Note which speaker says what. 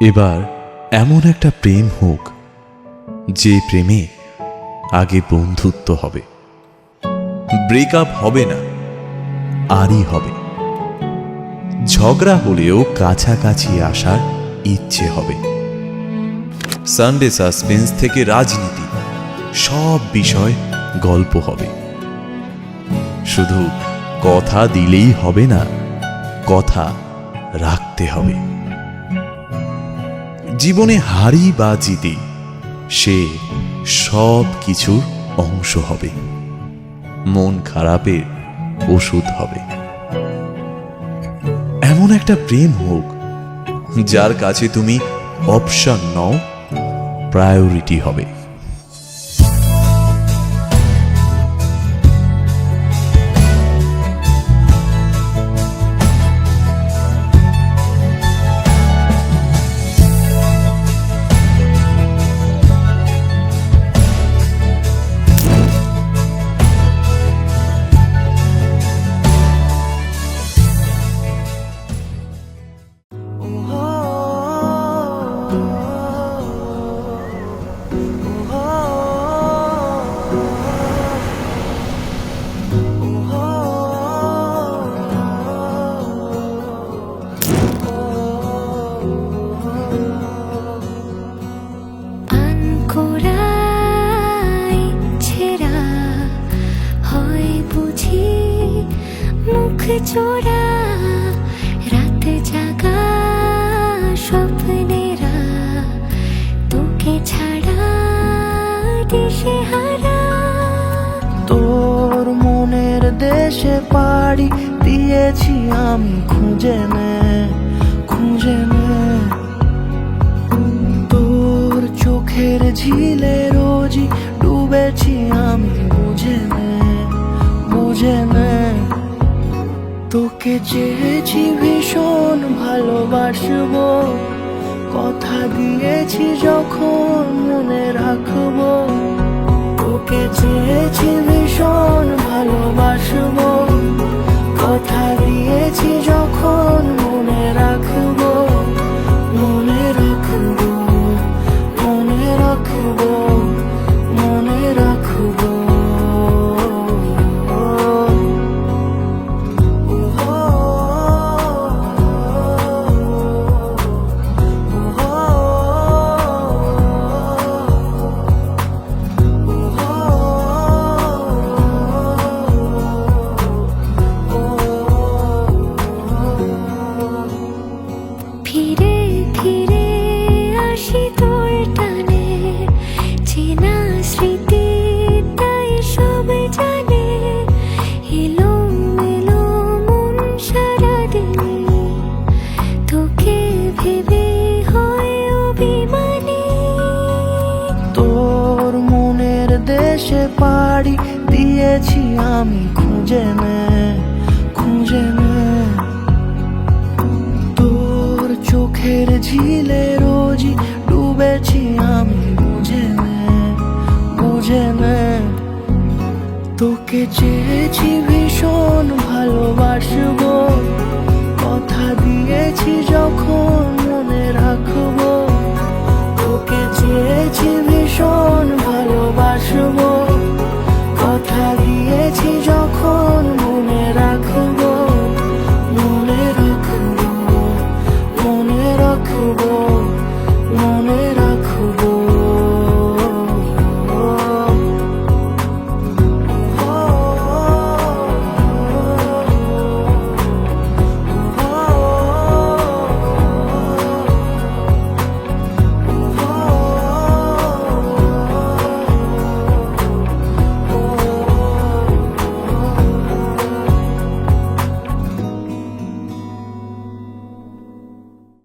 Speaker 1: এবার এমন একটা প্রেম হোক যে প্রেমে আগে বন্ধুত্ব হবে, ব্রেকআপ হবে না, আরই হবে। ঝগড়া হলেও কাছাকাছি আসার ইচ্ছে হবে। সানডে সাসপেন্স থেকে রাজনীতি, সব বিষয় গল্প হবে। শুধু কথা দিলেই হবে না, কথা রাখতে হবে। জীবনে হারি বা জিতি, সে সব কিছুর অংশ হবে, মন খারাপের ওষুধ হবে। এমন একটা প্রেম হোক যার কাছে তুমি অপশন নও, প্রায়োরিটি হবে।
Speaker 2: চোরা রাত জাগা স্বপ্নেরা, তোকে ছাড়া দিশে হারা।
Speaker 3: তোর মনের দেশে পাড়ি দিয়েছি আমি, খুঁজে নে খুঁজে নে। তোর চোখের ঝিলে রোজই ডুবেছি আমি, বুঝে নে বুঝে নে। তোকে চেয়েছি ভীষণ ভালোবাসবো, কথা দিয়েছি যখন মনে রাখবো। তোকে চেয়েছি ভীষণ ভালোবাসবো, কথা দিয়েছি যখন মনে রাখবো। মনে রাখবো মনে রাখবো মনে রাখবো।
Speaker 2: ফিরে ফিরে আসি তোর টানে, চেনা স্মৃতি তাই সব জানে। এলো এলো মন সারাদিনে, তোকে ভেবে হয় অভিমানী।
Speaker 3: তোর মনের দেশে পাড়ি দিয়েছি আমি, খুঁজে নে